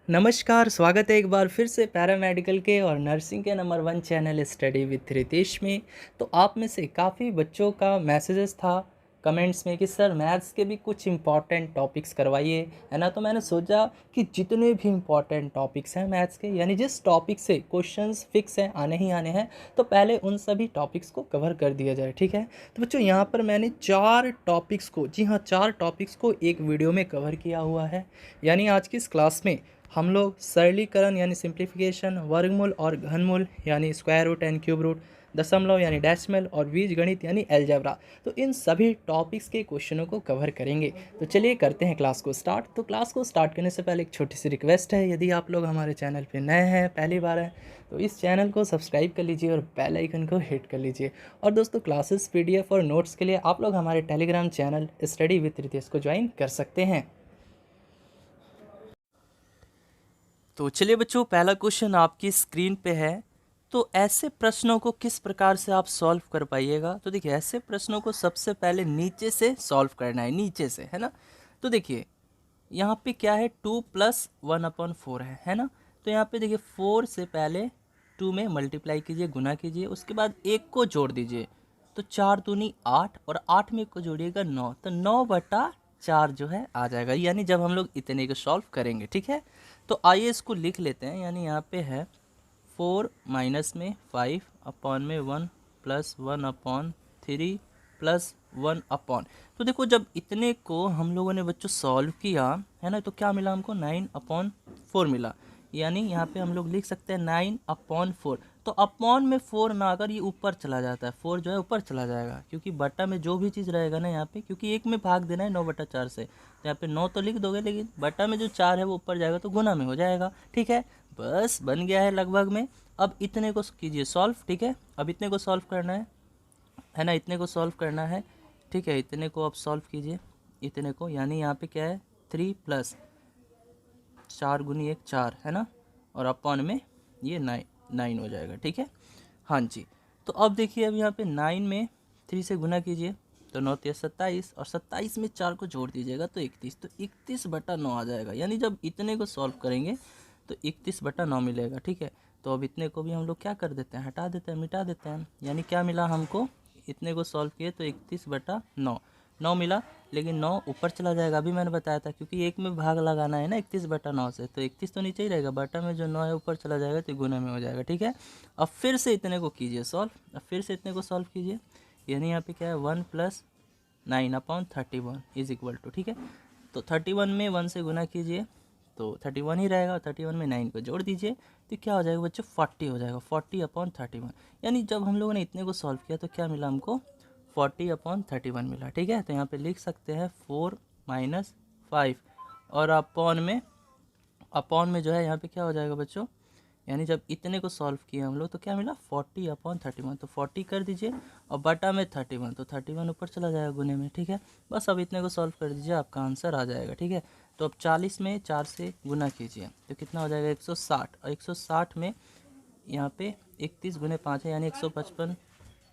नमस्कार, स्वागत है एक बार फिर से पैरामेडिकल के और नर्सिंग के number 1 channel study with Ritesh में। तो आप में से काफ़ी बच्चों का मैसेजेस था कमेंट्स में कि सर मैथ्स के भी कुछ इम्पॉर्टेंट टॉपिक्स करवाइए, है ना। तो मैंने सोचा कि जितने भी इम्पॉर्टेंट टॉपिक्स हैं मैथ्स के, यानी जिस टॉपिक से क्वेश्चंस फिक्स हैं, आने ही आने हैं, तो पहले उन सभी टॉपिक्स को कवर कर दिया जाए, ठीक है। तो बच्चों यहाँ पर मैंने 4 टॉपिक्स को, जी हाँ 4 टॉपिक्स को एक वीडियो में कवर किया हुआ है। यानी आज की इस क्लास में हम लोग सरलीकरण यानी सिंप्लीफिकेशन, वर्गमूल और घनमूल यानी square root and cube root, दशमलव यानी डेसिमल और बीजगणित यानी अलजेब्रा, तो इन सभी टॉपिक्स के क्वेश्चनों को कवर करेंगे। तो चलिए करते हैं क्लास को स्टार्ट। तो क्लास को स्टार्ट करने से पहले एक छोटी सी रिक्वेस्ट है, यदि आप लोग हमारे चैनल पे नए हैं, पहली बार हैं, तो इस चैनल को सब्सक्राइब कर लीजिए और बेल आइकन को हिट कर लीजिए। और दोस्तों क्लासेस, पीडीएफ और नोट्स के लिए आप लोग हमारे telegram channel study with Ritesh को ज्वाइन कर सकते हैं। तो चलिए बच्चों, पहला क्वेश्चन आपकी स्क्रीन पे है। तो ऐसे प्रश्नों को किस प्रकार से आप सॉल्व कर पाइएगा। तो देखिए, ऐसे प्रश्नों को सबसे पहले नीचे से सॉल्व करना है, नीचे से, है ना। तो देखिए यहाँ पे क्या है, 2 + 1/4 है ना। तो यहाँ पे देखिए 4 से पहले 2 में मल्टीप्लाई कीजिए, गुना कीजिए, उसके बाद 1 को जोड़ दीजिए, तो 4 दूनी 8 और 8 में 1 को जोड़िएगा 9, तो 9/4 जो है आ जाएगा, यानी जब हम लोग इतने को सॉल्व करेंगे, ठीक है। तो आइए इसको लिख लेते हैं। यानी यहाँ पे है 4 माइनस में 5 अपॉन में 1 + 1/3 + 1/। तो देखो जब इतने को हम लोगों ने बच्चों सॉल्व किया, है ना, तो क्या मिला हमको, 9/4 मिला। यानी यहाँ पे हम लोग लिख सकते हैं 9/4। तो अपॉन में 4 ना आकर ये ऊपर चला जाता है, 4 जो है ऊपर चला जाएगा, क्योंकि बटा में जो भी चीज़ रहेगा ना यहाँ पे, क्योंकि एक में भाग देना है 9/4 से, तो यहाँ पे 9 तो लिख दोगे, लेकिन बटा में जो 4 है वो ऊपर जाएगा तो गुना में हो जाएगा, ठीक है। बस बन गया है लगभग में। अब इतने को कीजिए सॉल्व, ठीक है। अब इतने को सॉल्व करना है ना, इतने को सॉल्व करना है, ठीक है। इतने को आप सॉल्व कीजिए, इतने को, यानी यहाँ पे क्या है 3 + 4 × 1 4, है ना, और अपॉन में ये 9 हो जाएगा, ठीक है। हाँ जी। तो अब देखिए, अब यहाँ पे 9 में 3 से गुना कीजिए, तो 9 × 3 = 27, और 27 में 4 को जोड़ दीजिएगा तो 31, तो 31/9 आ जाएगा। यानी जब इतने को सॉल्व करेंगे तो 31/9 मिलेगा, ठीक है। तो अब इतने को भी हम लोग क्या कर देते हैं, हटा देते हैं, मिटा देते हैं। यानी क्या मिला हमको, इतने को सॉल्व किए तो 31/9 9 मिला, लेकिन 9 ऊपर चला जाएगा, अभी मैंने बताया था, क्योंकि एक में भाग लगाना है ना 31/9 से, तो 31 तो नीचे ही रहेगा, बटा में जो 9 है ऊपर चला जाएगा, तो गुना में हो जाएगा, ठीक है। अब फिर से इतने को कीजिए सॉल्व, अब फिर से इतने को सॉल्व कीजिए। यानी यहाँ पे क्या है 1 + 9/31 = ठीक है। तो 31 में 1 से गुना कीजिए तो 31 ही रहेगा, 31 में 9 को जोड़ दीजिए, तो क्या हो जाएगा बच्चों, 40 हो जाएगा, 40/31। यानी जब हम लोगों ने इतने को सॉल्व किया तो क्या मिला हमको, 40/31 मिला, ठीक है। तो यहाँ पे लिख सकते हैं 4 - 5, और अपॉन में जो है यहाँ पे क्या हो जाएगा बच्चों, यानी जब इतने को सॉल्व किए हम लोग तो क्या मिला 40/31, तो 40 कर दीजिए, और बटा में 31, तो 31 ऊपर चला जाएगा गुने में, ठीक है। बस अब इतने को सॉल्व कर दीजिए, आपका आंसर आ जाएगा, ठीक है। तो अब 40 में 4 से गुना कीजिए तो कितना हो जाएगा 160, और 160 में यहाँ पे 31 × 5 है, यानी 155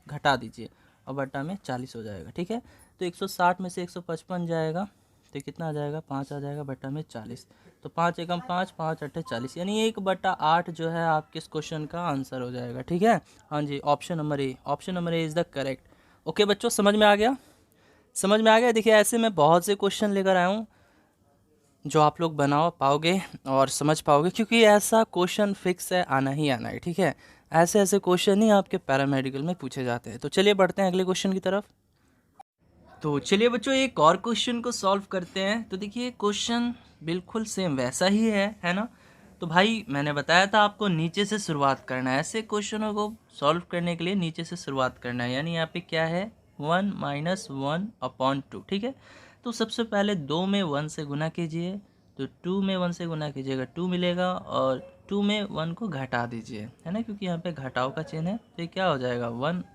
घटा दीजिए, और बटा में 40 हो जाएगा, ठीक है। तो 160 में से 155 जाएगा तो कितना आ जाएगा, 5 आ जाएगा, बटा में 40, तो 5 एकम 5, 5 अट्ठे 40, यानी 1/8 जो है आपके इस क्वेश्चन का आंसर हो जाएगा, ठीक है। हाँ जी, option number A is the correct. Okay बच्चों, समझ में आ गया, समझ में आ गया। देखिए ऐसे मैं बहुत से क्वेश्चन लेकर आया हूँ जो आप लोग बना पाओगे और समझ पाओगे, क्योंकि ऐसा क्वेश्चन फिक्स है, आना ही आना है, ठीक है। ऐसे ऐसे क्वेश्चन ही आपके पैरामेडिकल में पूछे जाते हैं। तो चलिए बढ़ते हैं अगले क्वेश्चन की तरफ। तो चलिए बच्चों, एक और क्वेश्चन को सॉल्व करते हैं। तो देखिए क्वेश्चन बिल्कुल सेम वैसा ही है ना। तो भाई मैंने बताया था आपको नीचे से शुरुआत करना है, ऐसे क्वेश्चनों को सॉल्व करने के लिए नीचे से शुरुआत करना है। यानी यहाँ पे क्या है 1 - 1/2, ठीक है। तो सबसे पहले 2 में 1 से गुना कीजिए, तो 2 में 1 से गुना कीजिएगा 2 मिलेगा, और 2 में 1 को घटा दीजिए, है ना, क्योंकि यहाँ पे घटाव का चिन्ह है, तो ये क्या हो जाएगा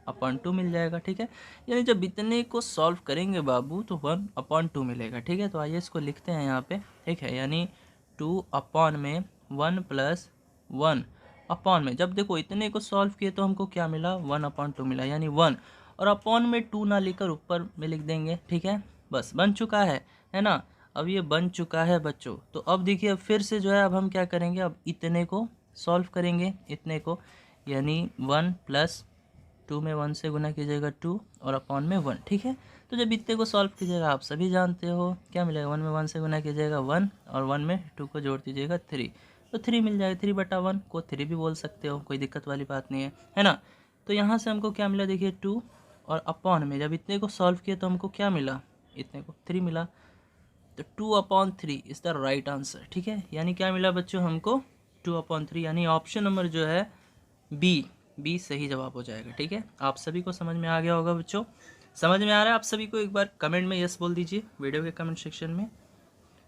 1/2 मिल जाएगा, ठीक है। यानी जब इतने को सॉल्व करेंगे बाबू तो 1/2 मिलेगा, ठीक है। तो आइए इसको लिखते हैं यहाँ पे, ठीक है। यानी 2 अपॉन में 1 + 1 अपॉन में, जब देखो इतने को सॉल्व किए तो हमको क्या मिला 1/2 मिला, यानी 1, और अपॉन में 2 ना लेकर ऊपर में लिख देंगे, ठीक है। बस बन चुका है ना। अब ये बन चुका है बच्चों। तो अब देखिए अब फिर से जो है अब हम क्या करेंगे, अब इतने को सॉल्व करेंगे, इतने को, यानी 1 प्लस 2 में 1 से गुना कीजिएगा 2 और अपॉन में 1, ठीक है। तो जब इतने को सॉल्व कीजिएगा आप सभी जानते हो क्या मिलेगा, 1 में 1 से गुना कीजिएगा 1 और 1 में 2 को जोड़ दीजिएगा 3, तो 3 मिल जाएगा। 3/1 को 3 भी बोल सकते हो, कोई दिक्कत वाली बात नहीं है ना। तो यहाँ से हमको क्या मिला देखिए 2 और अपॉन में जब इतने को सॉल्व किया तो हमको क्या मिला, इतने को 3 मिला। तो 2/3 इज़ द राइट आंसर, ठीक है। यानी क्या मिला बच्चों हमको 2/3, यानी ऑप्शन नंबर जो है बी सही जवाब हो जाएगा, ठीक है। आप सभी को समझ में आ गया होगा बच्चों, समझ में आ रहा है आप सभी को? एक बार कमेंट में यस बोल दीजिए, वीडियो के कमेंट सेक्शन में।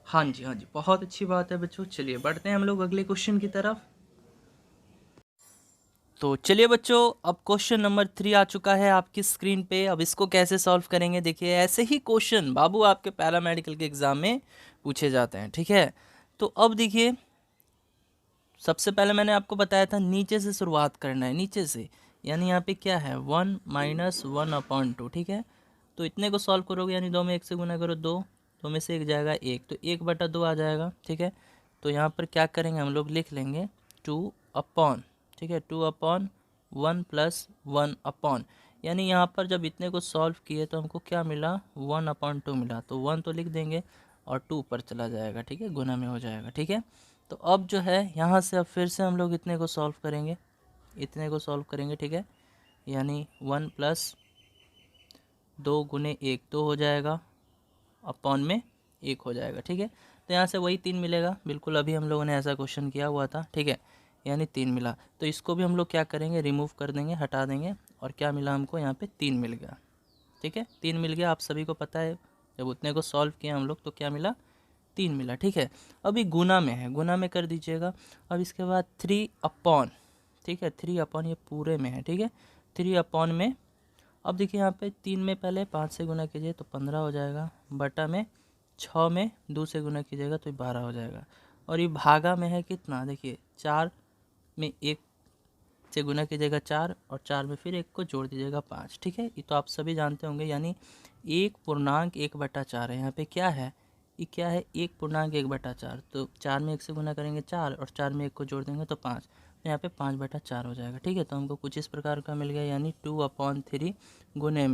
हाँ जी हाँ जी, बहुत अच्छी बात है बच्चों। चलिए बढ़ते हैं हम लोग अगले क्वेश्चन की तरफ। तो चलिए बच्चों, अब क्वेश्चन नंबर 3 आ चुका है आपकी स्क्रीन पे। अब इसको कैसे सॉल्व करेंगे, देखिए ऐसे ही क्वेश्चन बाबू आपके पैरामेडिकल के एग्जाम में पूछे जाते हैं, ठीक है। तो अब देखिए सबसे पहले मैंने आपको बताया था नीचे से शुरुआत करना है, नीचे से, यानी यहाँ पे क्या है 1 - 1/2, ठीक है। तो इतने को सॉल्व करोगे यानी 2 में 1 से गुना करो 2, 2 में से 1 जाएगा 1, तो 1/2 आ जाएगा, ठीक है। तो यहाँ पर क्या करेंगे हम लोग, लिख लेंगे 2 अपॉन, ठीक है, 2/1 + 1/, यानी यहाँ पर जब इतने को सॉल्व किए तो हमको क्या मिला 1/2 मिला, तो 1 तो लिख देंगे और 2 ऊपर चला जाएगा, ठीक है, गुना में हो जाएगा, ठीक है। तो अब जो है यहाँ से अब फिर से हम लोग इतने को सॉल्व करेंगे, इतने को सॉल्व करेंगे, ठीक है, यानी 1 + 2 × 1 2 हो जाएगा, अपॉन में 1 हो जाएगा, ठीक है। तो यहाँ से वही 3 मिलेगा, बिल्कुल अभी हम लोगों ने ऐसा क्वेश्चन किया हुआ था, ठीक है, यानी 3 मिला। तो इसको भी हम लोग क्या करेंगे, रिमूव कर देंगे, हटा देंगे, और क्या मिला हमको यहाँ पे 3 मिल गया, ठीक है, 3 मिल गया। आप सभी को पता है जब उतने को सॉल्व किया हम लोग तो क्या मिला, 3 मिला, ठीक है। अभी गुना में है, गुना में कर दीजिएगा। अब इसके बाद 3/, ठीक है, 3/, ये पूरे में है, ठीक है, 3/, में अब देखिए यहाँ पे 3 में पहले 5 से गुना कीजिए तो 15 हो जाएगा, बटा में 6 में 2 से गुना कीजिएगा तो 12 हो जाएगा, और ये भागा में है कितना, देखिए 4 में 1 से गुना कीजिएगा 4, और 4 में फिर 1 को जोड़ दीजिएगा 5, ठीक है। ये तो आप सभी जानते होंगे, यानी 1/1/4 है। यहाँ पे क्या है, ये क्या है 1/1/4, तो 4 में 1 से गुना करेंगे 4, और 4 में 1 को जोड़ देंगे तो 5, तो यहाँ पे 5/4 हो जाएगा, ठीक है। तो हमको कुछ इस प्रकार का मिल गया, यानी 2/3 गुने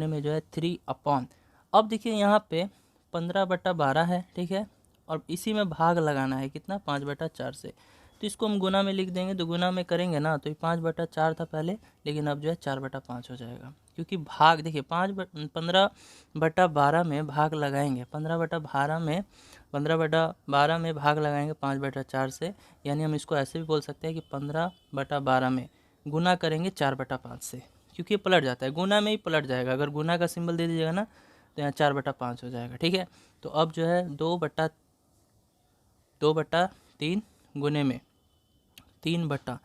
में जो है 3/। अब देखिए यहाँ पे 15/12 है, ठीक है, और इसी में भाग लगाना है कितना, 5/4 से, तो इसको हम गुना में लिख देंगे। तो गुना में करेंगे ना तो ये 5/4 था पहले, लेकिन अब जो है 4/5 हो जाएगा, क्योंकि भाग देखिए 15/12 में भाग लगाएंगे, 15/12 में भाग लगाएंगे 5/4 से, यानी हम इसको ऐसे भी बोल सकते हैं कि 15/12 में गुना करेंगे 4/5 से, क्योंकि ये पलट जाता है, गुना में ही पलट जाएगा। अगर गुना का सिंबल दे दीजिएगा ना तो यहाँ 4/5 हो जाएगा, ठीक है। तो अब जो है 2/3 गुने में 3/,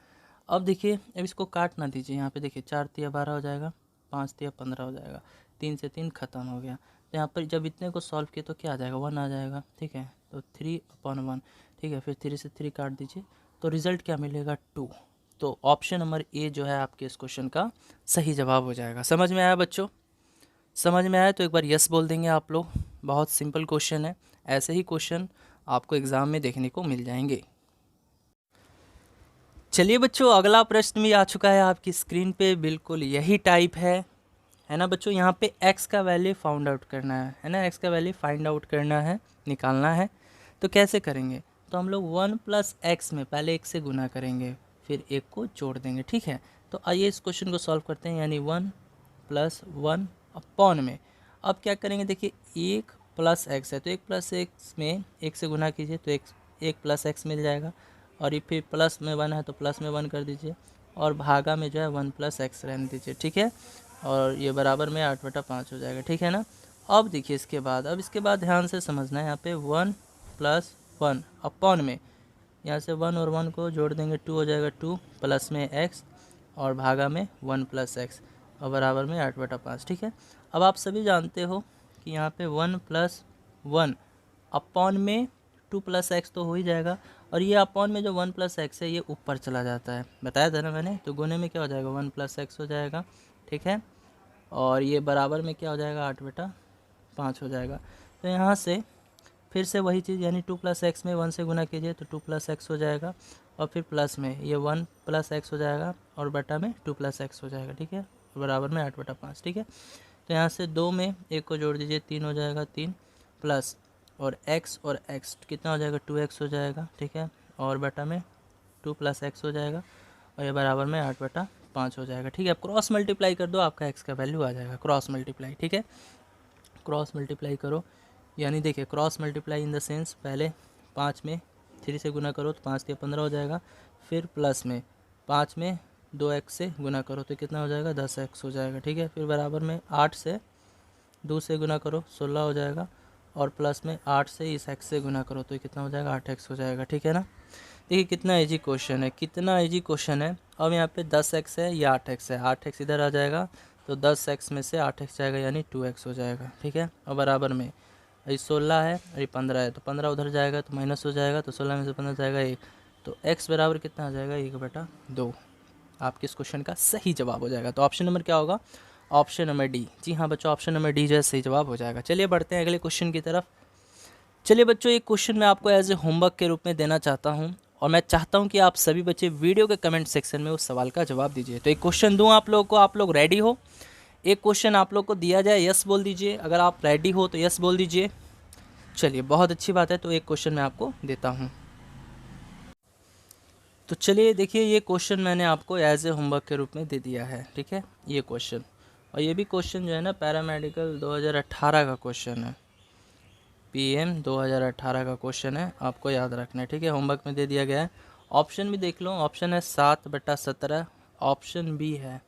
अब देखिए अब इसको काट ना दीजिए, यहाँ पे देखिए 4 × 12 हो जाएगा, 5 × 15 हो जाएगा, 3 से 3 खत्म हो गया। तो यहाँ पर जब इतने को सॉल्व किए तो क्या आ जाएगा, 1 आ जाएगा, ठीक है। तो 3/1, ठीक है, फिर 3 से 3 काट दीजिए, तो रिजल्ट क्या मिलेगा 2। तो ऑप्शन नंबर ए जो है आपके इस क्वेश्चन का सही जवाब हो जाएगा। समझ में आया बच्चों? समझ में आया तो एक बार यस बोल देंगे आप लोग। बहुत सिंपल क्वेश्चन है, ऐसे ही क्वेश्चन आपको एग्ज़ाम में देखने को मिल जाएंगे। चलिए बच्चों, अगला प्रश्न भी आ चुका है आपकी स्क्रीन पे, बिल्कुल यही टाइप है ना बच्चों। यहाँ पे x का वैल्यू फाउंड आउट करना है ना, x का वैल्यू फाइंड आउट करना है, निकालना है। तो कैसे करेंगे, तो हम लोग 1 + x में पहले 1 से गुना करेंगे, फिर 1 को जोड़ देंगे, ठीक है। तो आइए इस क्वेश्चन को सॉल्व करते हैं, यानी 1 + 1/, में अब क्या करेंगे, देखिए 1 + x है, तो 1 + x में 1 से गुना कीजिए तो 1 + x मिल जाएगा, और ये फिर प्लस में 1 है तो प्लस में 1 कर दीजिए, और भागा में जो है 1 + x रहने दीजिए, ठीक है, और ये बराबर में 8/5 हो जाएगा, ठीक है ना। अब देखिए इसके बाद ध्यान से समझना है, यहाँ पे 1 + 1/, में यहाँ से 1 और 1 को जोड़ देंगे 2 हो जाएगा, 2 प्लस में x और भागा में 1 + x और बराबर में 8/5, ठीक है। अब आप सभी जानते हो कि यहाँ पे 1 + 1/, में 2 + x तो हो ही जाएगा, और ये अपॉन में जो 1 + x है ये ऊपर चला जाता है, बताया था ना मैंने। तो गुने में क्या हो जाएगा 1 + x हो जाएगा, ठीक है, और ये बराबर में क्या हो जाएगा 8/5 हो जाएगा। तो यहाँ से फिर से वही चीज़, यानी 2 + x में 1 से गुना कीजिए तो 2 + x हो जाएगा, और फिर प्लस में ये 1 + x हो जाएगा, और बटा में 2 + x हो जाएगा, ठीक है, बराबर में 8/5, ठीक है। तो यहाँ से 2 में 1 को जोड़ दीजिए, 3 हो जाएगा, 3 प्लस और x कितना हो जाएगा, 2x हो जाएगा, ठीक है, और बटा में 2 + x हो जाएगा, और ये बराबर में 8/5 हो जाएगा, ठीक है। अब क्रॉस मल्टीप्लाई कर दो, आपका x का वैल्यू आ जाएगा, क्रॉस मल्टीप्लाई, ठीक है। क्रॉस मल्टीप्लाई करो, यानी देखिए cross multiply in the sense, पहले 5 में 3 से गुना करो तो 5 के 15 हो जाएगा, फिर प्लस में 5 में 2x से गुना करो तो कितना हो जाएगा, 10x हो जाएगा, ठीक है। फिर बराबर में 8 से 2 से गुना करो 16 हो जाएगा, और प्लस में 8 से इस x से गुना करो तो कितना हो जाएगा, 8x हो जाएगा, ठीक है ना। देखिए कितना इजी क्वेश्चन है, कितना इजी क्वेश्चन है। अब यहाँ पे 10x है, या 8x है, 8x इधर आ जाएगा तो 10x में से 8x जाएगा, यानी 2x हो जाएगा, ठीक है। और बराबर में ये 16 है और ये 15 है, तो 15 उधर जाएगा तो माइनस हो जाएगा, तो 16 में से 15 जाएगा 1, तो x बराबर कितना आ जाएगा, 1/2। आपके इस क्वेश्चन का सही जवाब हो जाएगा। तो ऑप्शन नंबर क्या होगा, ऑप्शन नंबर डी। जी हाँ बच्चों, ऑप्शन नंबर डी जो है सही जवाब हो जाएगा। चलिए बढ़ते हैं अगले क्वेश्चन की तरफ। चलिए बच्चों, एक क्वेश्चन मैं आपको एज ए होमवर्क के रूप में देना चाहता हूँ, और मैं चाहता हूँ कि आप सभी बच्चे वीडियो के कमेंट सेक्शन में उस सवाल का जवाब दीजिए। तो एक क्वेश्चन दूँ आप लोगों को, आप लोग रेडी हो? एक क्वेश्चन आप लोग को दिया जाए, यस बोल दीजिए, अगर आप रेडी हो तो यस बोल दीजिए। चलिए बहुत अच्छी बात है, तो एक क्वेश्चन मैं आपको देता हूँ। तो चलिए देखिए, ये क्वेश्चन मैंने आपको एज ए होमवर्क के रूप में दे दिया है, ठीक है, ये क्वेश्चन। और ये भी क्वेश्चन जो है ना पैरामेडिकल 2018 का क्वेश्चन है, PM 2018 का क्वेश्चन है, आपको याद रखना है, ठीक है, होमवर्क में दे दिया गया है। ऑप्शन भी देख लो, ऑप्शन है 7/17, ऑप्शन बी है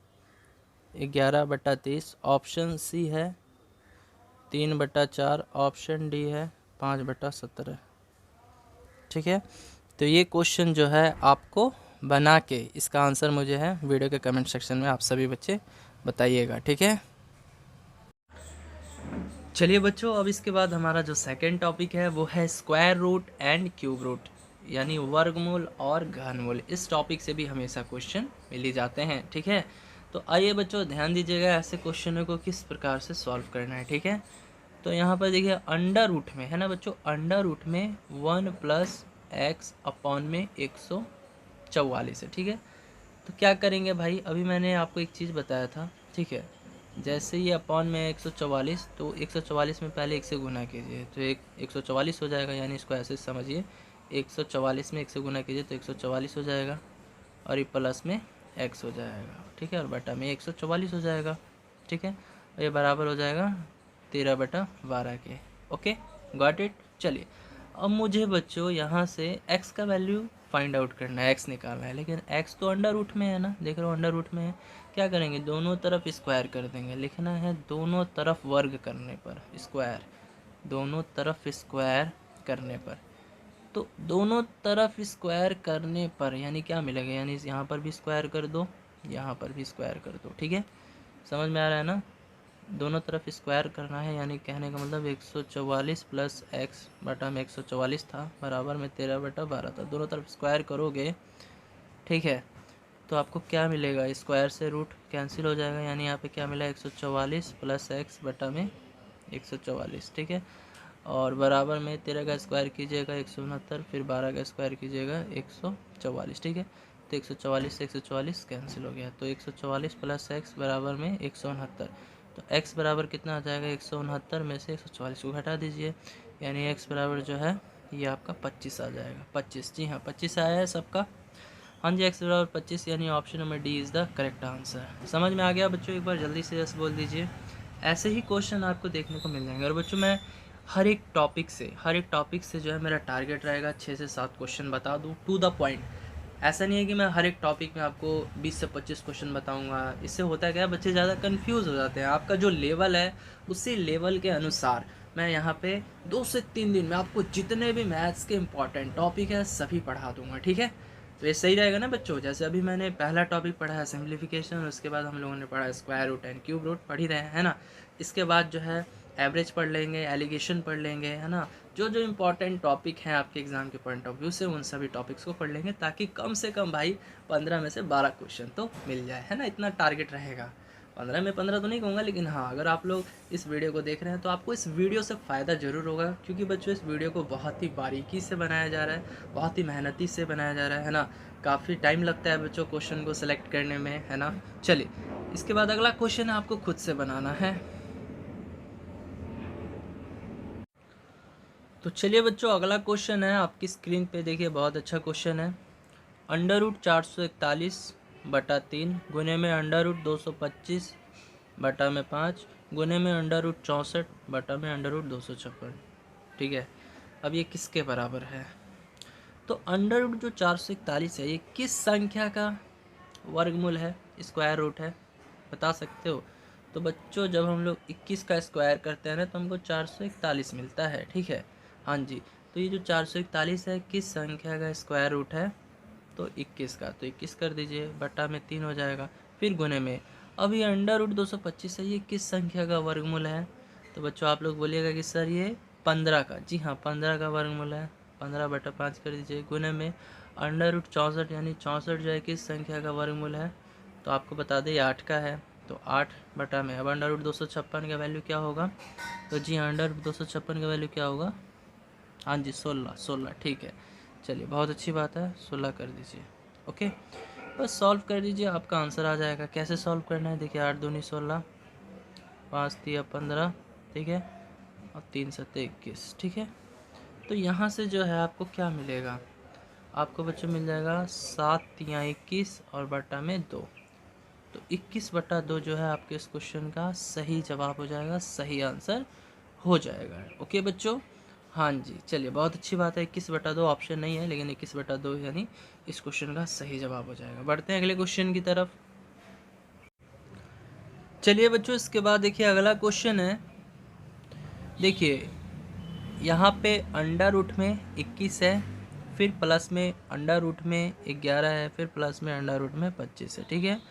11/23, ऑप्शन सी है 3/4, ऑप्शन डी है 5/17, ठीक है। तो ये क्वेश्चन जो है आपको बना के इसका आंसर मुझे है वीडियो के कमेंट सेक्शन में आप सभी बच्चे बताइएगा, ठीक है। चलिए बच्चों, अब इसके बाद हमारा जो सेकंड टॉपिक है वो है square root and cube root, यानी वर्गमूल और घनमूल। इस टॉपिक से भी हमेशा क्वेश्चन मिल ही जाते हैं, ठीक है। तो आइए बच्चों ध्यान दीजिएगा, ऐसे क्वेश्चनों को किस प्रकार से सॉल्व करना है, ठीक है। तो यहाँ पर देखिए अंडर रूट में है ना बच्चों, अंडर रूट में 1 + x अपॉन में 144 है, ठीक है। तो क्या करेंगे भाई, अभी मैंने आपको एक चीज़ बताया था, ठीक है। जैसे ये अपॉन में 144, तो 144 में पहले 1 से गुना कीजिए तो 144 हो जाएगा, यानी इसको ऐसे समझिए 144 में 1 से गुना कीजिए तो 144 हो जाएगा, और ये प्लस में x हो जाएगा, ठीक है, और बटा में 144 हो जाएगा, ठीक है, और ये बराबर हो जाएगा 13/12 के। Okay, got it. चलिए अब मुझे बच्चों यहाँ से x का वैल्यू फाइंड आउट करना है, x निकालना है, लेकिन x तो अंडर रूट में है ना, देख रहे हो अंडर रूट में है। क्या करेंगे, दोनों तरफ स्क्वायर कर देंगे, लिखना है दोनों तरफ वर्ग करने पर स्क्वायर, दोनों तरफ स्क्वायर करने पर। तो दोनों तरफ स्क्वायर करने पर यानी क्या मिलेगा, यानी यहाँ पर भी स्क्वायर कर दो, यहाँ पर भी स्क्वायर कर दो, ठीक है, समझ में आ रहा है ना। दोनों तरफ स्क्वायर करना है, यानी कहने का मतलब 144 + x बटा में 144 था, बराबर में 13/12 था। दोनों तरफ स्क्वायर करोगे, ठीक है, तो आपको क्या मिलेगा, स्क्वायर से रूट कैंसिल हो जाएगा, यानी यहाँ पे क्या मिला, 144 + x बटा में 144, ठीक है, और बराबर में 13 का स्क्वायर कीजिएगा 169, फिर 12 का स्क्वायर कीजिएगा 144, ठीक है। तो 144 से 144 कैंसिल हो गया, तो 144 + x बराबर में 169, तो x बराबर कितना आ जाएगा, 169 में से 144 को घटा दीजिए, यानी x बराबर जो है ये आपका 25 आ जाएगा, 25, जी हाँ 25 आया है सबका। हाँ जी, x बराबर 25, यानी option number D is the correct answer. समझ में आ गया बच्चों, एक बार जल्दी से यस बोल दीजिए। ऐसे ही क्वेश्चन आपको देखने को मिल जाएंगे, और बच्चों मैं हर एक टॉपिक से जो है मेरा टारगेट रहेगा 6 से 7 क्वेश्चन बता दूँ टू द पॉइंट। ऐसा नहीं है कि मैं हर एक टॉपिक में आपको 20 से 25 क्वेश्चन बताऊंगा, इससे होता है क्या, बच्चे ज़्यादा कंफ्यूज हो जाते हैं। आपका जो लेवल है उसी लेवल के अनुसार मैं यहाँ पे 2 से 3 दिन में आपको जितने भी मैथ्स के इंपॉर्टेंट टॉपिक है सभी पढ़ा दूंगा, ठीक है। तो ये सही रहेगा ना बच्चों। जैसे अभी मैंने पहला टॉपिक पढ़ा है सिंप्लीफिकेशन, उसके बाद हम लोगों ने पढ़ा square root and cube root, पढ़ ही रहे हैं ना। इसके बाद जो है एवरेज पढ़ लेंगे, एलिगेशन पढ़ लेंगे, है ना। जो जो इम्पोर्टेंट टॉपिक हैं आपके एग्जाम के पॉइंट ऑफ व्यू से, उन सभी टॉपिक्स को पढ़ लेंगे, ताकि कम से कम भाई 15 में से 12 क्वेश्चन तो मिल जाए, है ना, इतना टारगेट रहेगा। 15 में 15 तो नहीं कहूँगा, लेकिन हाँ, अगर आप लोग इस वीडियो को देख रहे हैं तो आपको इस वीडियो से फ़ायदा ज़रूर होगा, क्योंकि बच्चों इस वीडियो को बहुत ही बारीकी से बनाया जा रहा है, बहुत ही मेहनती से बनाया जा रहा है ना। काफ़ी टाइम लगता है बच्चों क्वेश्चन को सिलेक्ट करने में, है ना। चलिए, इसके बाद अगला क्वेश्चन आपको खुद से बनाना है। तो चलिए बच्चों, अगला क्वेश्चन है आपकी स्क्रीन पे, देखिए बहुत अच्छा क्वेश्चन है। अंडर रूट 441/3 गुने में अंडर रूट 225/5 गुने में अंडर रूट 64/256। ठीक है, अब ये किसके बराबर है? तो अंडर रूट जो 441 है, ये किस संख्या का वर्गमूल है, स्क्वायर रूट है, बता सकते हो? तो बच्चों, जब हम लोग 21 का स्क्वायर करते हैं ना, तो हमको 441 मिलता है। ठीक है, हाँ जी। तो ये जो 441 है, किस संख्या का स्क्वायर रूट है? तो 21 का, तो 21 कर दीजिए, बटा में 3 हो जाएगा, फिर गुने में। अब ये अंडर रूट 225 है, ये किस संख्या का वर्गमूल है? तो बच्चों आप लोग बोलिएगा कि सर ये 15 का। जी हाँ, 15 का वर्गमूल है, 15/5 कर दीजिए, गुने में अंडर रूट 64, यानी 64 जो है किस संख्या का वर्गमूल है? तो आपको बता दें 8 का है, तो 8 बटा में। अब अंडर रूट 256 का वैल्यू क्या होगा? तो जी हाँ, अंडर रूट 256 का वैल्यू क्या होगा? हाँ जी, 16। ठीक है, चलिए बहुत अच्छी बात है, 16 कर दीजिए। ओके, बस सॉल्व कर दीजिए, आपका आंसर आ जाएगा। कैसे सॉल्व करना है? देखिए, 8 दूनी 16, 5 तिया 15, ठीक है, और 3 सत्ते 21। ठीक है, तो यहाँ से जो है आपको क्या मिलेगा? आपको बच्चों मिल जाएगा 7 तिया 21 और बटा में 2। तो 21/2 जो है आपके इस क्वेश्चन का सही जवाब हो जाएगा, सही आंसर हो जाएगा। ओके बच्चों, हाँ जी, चलिए बहुत अच्छी बात है। 21/2 ऑप्शन नहीं है, लेकिन 21/2 यानी इस क्वेश्चन का सही जवाब हो जाएगा। बढ़ते हैं अगले क्वेश्चन की तरफ। चलिए बच्चों, इसके बाद देखिए अगला क्वेश्चन है। देखिए यहाँ पे अंडर रूट में 21 है, फिर प्लस में अंडर रूट में 11 है, फिर प्लस में अंडर रूट में 25 है। ठीक है,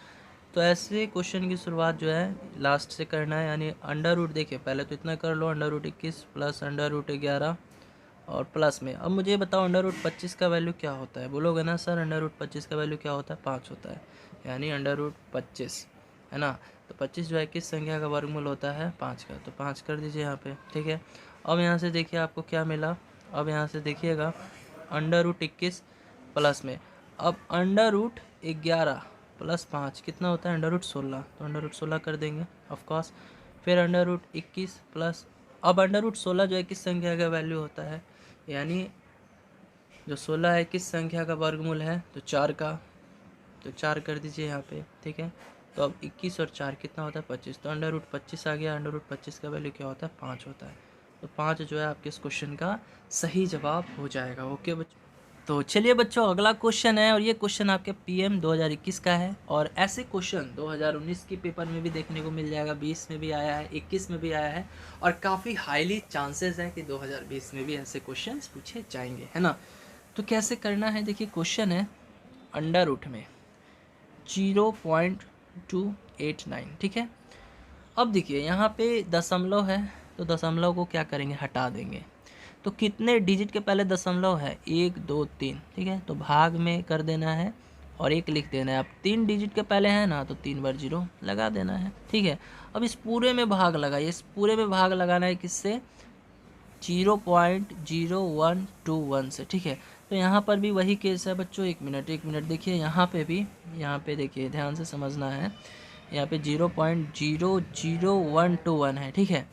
तो ऐसे क्वेश्चन की शुरुआत जो है लास्ट से करना है, यानी अंडर रूट। देखिए पहले तो इतना कर लो, under root 21 plus under root 11 और प्लस में। अब मुझे बताओ अंडर रूट 25 का वैल्यू क्या होता है? बोलोगे ना सर अंडर रूट 25 का वैल्यू क्या होता है? 5 होता है, यानी अंडर रूट 25, है ना। तो 25 जो है किस संख्या का वर्गमूल होता है? 5 का, तो 5 कर दीजिए यहाँ पे। ठीक है, अब यहाँ से देखिए आपको क्या मिला। अब यहाँ से देखिएगा अंडर रूट 21 प्लस में, अब अंडर रूट 11 प्लस 5 कितना होता है? अंडर रूट 16, तो अंडर रूट 16 कर देंगे ऑफकोर्स। फिर अंडर रूट 21 प्लस, अब अंडर रूट 16 जो है किस संख्या का वैल्यू होता है? यानी जो 16 है किस संख्या का वर्गमूल है? तो 4 का, तो 4 कर दीजिए यहाँ पे। ठीक है, तो अब 21 और 4 कितना होता है? 25, तो अंडर रूट 25 आ गया। अंडर रूट 25 का वैल्यू क्या होता है? 5 होता है, तो 5 जो है आपके इस क्वेश्चन का सही जवाब हो जाएगा। ओके बच्चों, तो चलिए बच्चों अगला क्वेश्चन है, और ये क्वेश्चन आपके पीएम 2021 का है। और ऐसे क्वेश्चन 2019 के पेपर में भी देखने को मिल जाएगा, 20 में भी आया है, 21 में भी आया है, और काफ़ी हाईली चांसेस है कि 2020 में भी ऐसे क्वेश्चंस पूछे जाएंगे, है ना। तो कैसे करना है? देखिए क्वेश्चन है अंडर रूट में 0.289। ठीक है, अब देखिए यहाँ पे दशमलव है, तो दशमलव को क्या करेंगे? हटा देंगे। तो कितने डिजिट के पहले दशमलव है? 1 2 3। ठीक है, तो भाग में कर देना है और 1 लिख देना है। अब 3 डिजिट के पहले है ना, तो 3 बार 0 लगा देना है। ठीक है, अब इस पूरे में भाग लगाइए। इस पूरे में भाग लगाना है किससे? 0.0121 से। ठीक है, तो यहाँ पर भी वही केस है बच्चों। एक मिनट देखिए, यहाँ पे भी, यहाँ पे देखिए ध्यान से समझना है। यहाँ पे 0.00121 है। ठीक है,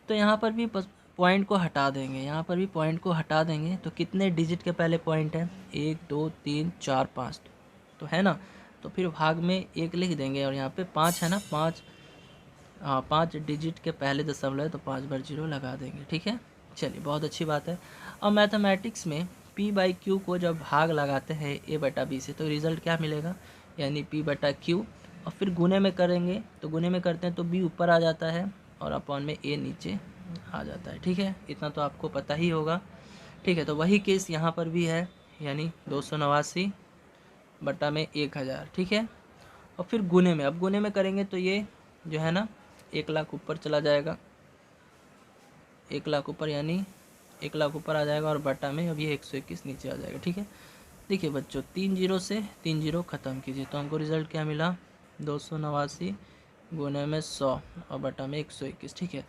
तो यहाँ पर भी पॉइंट को हटा देंगे, यहाँ पर भी पॉइंट को हटा देंगे। तो कितने डिजिट के पहले पॉइंट है? 1 2 3 4 5, तो है ना। तो फिर भाग में 1 लिख देंगे, और यहाँ पे 5 है ना, 5, हाँ 5 डिजिट के पहले दशमलव है, तो 5 बार 0 लगा देंगे। ठीक है, चलिए बहुत अच्छी बात है। अब मैथमेटिक्स में p/q को जब भाग लगाते हैं a/b से, तो रिज़ल्ट क्या मिलेगा? यानी p/q, और फिर गुने में करेंगे, तो गुने में करते हैं तो b ऊपर आ जाता है और अपॉन में a नीचे आ जाता है। ठीक है, इतना तो आपको पता ही होगा। ठीक है, तो वही केस यहाँ पर भी है, यानी 289/1000। ठीक है, और फिर गुने में, अब गुने में करेंगे तो ये जो है ना 1 लाख ऊपर चला जाएगा, 1 लाख ऊपर, यानी 1 लाख ऊपर आ जाएगा, और बटा में अब ये 121 नीचे आ जाएगा। ठीक है, देखिए बच्चों 3 0 से 3 0 ख़त्म कीजिए, तो हमको रिज़ल्ट क्या मिला? 289 गुने में 100 और बटा में 121। ठीक है,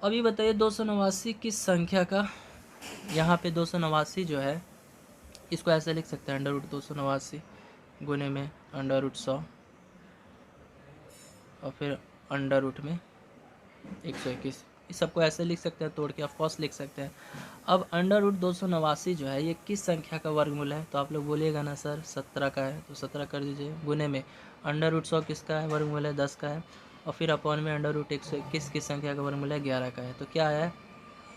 अभी बताइए 289 किस संख्या का, यहाँ पे 289 जो है इसको ऐसे लिख सकते हैं, अंडर रूट 289 गुने में अंडर रूट 100 और फिर अंडर रूट में 121। इस सबको ऐसे लिख सकते हैं, तोड़ के ऑफकोर्स लिख सकते हैं। अब अंडर रूट 289 जो है ये किस संख्या का वर्गमूल है, तो आप लोग बोलिएगा ना सर 17 का है, तो 17 कर दीजिए। गुने में अंडर रूट 100 किसका है, वर्गमूल है 10 का है, और फिर अपॉन में अंडर रूट 121 किस संख्या का वर्गमूल है 11 का है, तो क्या है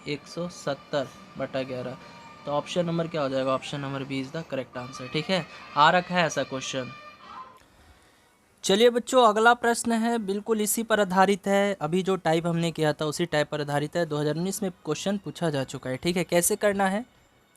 170 बटा 11। तो ऑप्शन नंबर क्या हो जाएगा, option number B is the correct answer. ठीक है, आ रखा है ऐसा क्वेश्चन। चलिए बच्चों, अगला प्रश्न है बिल्कुल इसी पर आधारित है, अभी जो टाइप हमने किया था उसी टाइप पर आधारित है। 2019 में क्वेश्चन पूछा जा चुका है। ठीक है, कैसे करना है,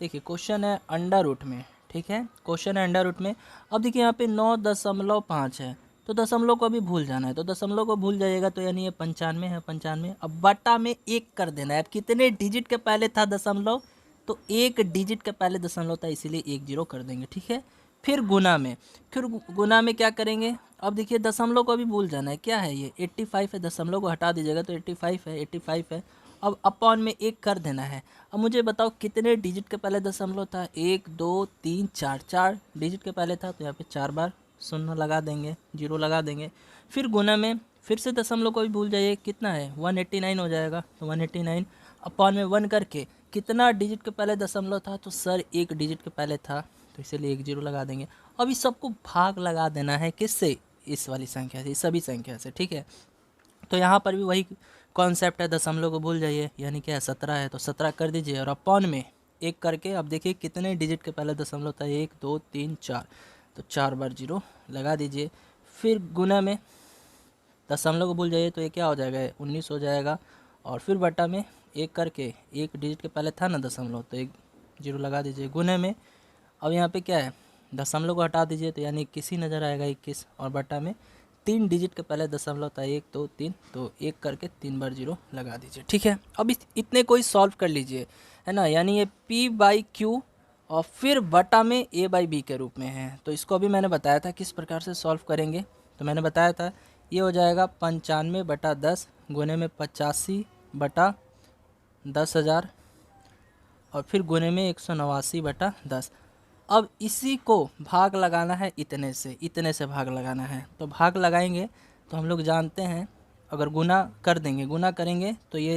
देखिए क्वेश्चन है अंडर रूट में। ठीक है, क्वेश्चन है अंडर रूट में। अब देखिए यहाँ पे 9.5 है, तो दशमलव को अभी भूल जाना है, तो दशमलव को भूल जाइएगा, तो यानी ये 95 है, 95। अब बटा में 1 कर देना है। अब कितने डिजिट के पहले था दशमलव, तो 1 डिजिट के पहले दशमलव था, इसीलिए 1 0 कर देंगे। ठीक है, फिर गुना में, फिर गुना में क्या करेंगे, अब देखिए दशमलव को अभी भूल जाना है, क्या है ये 85 है, दशमलव को हटा दीजिएगा तो 85 है, 85 है। अब अपॉन में 1 कर देना है। अब मुझे बताओ कितने डिजिट के पहले दशमलव था, 1 2 3 4, 4 डिजिट के पहले था, तो यहाँ पे 4 बार शून्य लगा देंगे, 0 लगा देंगे। फिर गुना में फिर से दशमलव को भी भूल जाइए, कितना है 189 हो जाएगा, तो 189 अपॉन में 1 करके कितना डिजिट के पहले दशमलव था, तो सर 1 डिजिट के पहले था, तो इसीलिए 1 0 लगा देंगे। अब इस सबको भाग लगा देना है किससे, इस वाली संख्या से, सभी संख्या से। ठीक है, तो यहाँ पर भी वही कॉन्सेप्ट है, दशमलव को भूल जाइए, यानी क्या है 17 है, तो 17 कर दीजिए और अपॉन में 1 करके अब देखिए कितने डिजिट के पहले दशमलव था, 1 2 3 4, तो 4 बार 0 लगा दीजिए। फिर गुना में दशमलव को भूल जाइए, तो ये क्या हो जाएगा 19 हो जाएगा, और फिर बटा में 1 करके 1 डिजिट के पहले था ना दशमलव, तो 1 0 लगा दीजिए। गुने में अब यहाँ पे क्या है, दशमलव को हटा दीजिए, तो यानी 21 ही नज़र आएगा 21, और बटा में 3 डिजिट के पहले दशमलव था 1 2 3, तो 1 करके 3 बार 0 लगा दीजिए। ठीक है, अब इतने को ही सॉल्व कर लीजिए, है ना, यानी ये p/q और फिर बटा में a/b के रूप में है। तो इसको अभी मैंने बताया था किस प्रकार से सॉल्व करेंगे, तो मैंने बताया था ये हो जाएगा 95 बटा 10 गुने में 85 बटा 10,000 और फिर गुने में 189 बटा 10। अब इसी को भाग लगाना है इतने से भाग लगाना है, तो भाग लगाएंगे तो हम लोग जानते हैं, अगर गुना कर देंगे, गुना करेंगे तो ये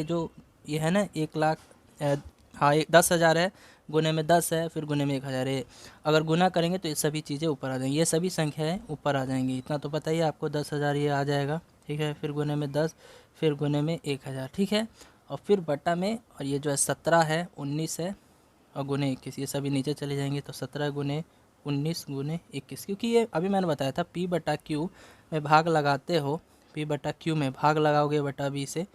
है ना 1,00,000, हाँ 10,000 है, गुने में 10 है, फिर गुने में 1,000 है। अगर गुना करेंगे तो ये सभी चीज़ें ऊपर आ जाएंगी, ये सभी संख्याएँ ऊपर आ जाएंगी, इतना तो पता ही है आपको, 10,000 ये आ जाएगा। ठीक है, फिर गुने में 10, फिर गुने में 1,000। ठीक है, और फिर बटा में, और ये जो है 17 है, 19 है और गुने 21, ये सभी नीचे चले जाएंगे, तो 17 गुने 19 गुने 21, क्योंकि ये अभी मैंने बताया था p/q में भाग लगाते हो, p/q में भाग लगाओगे बटा b से,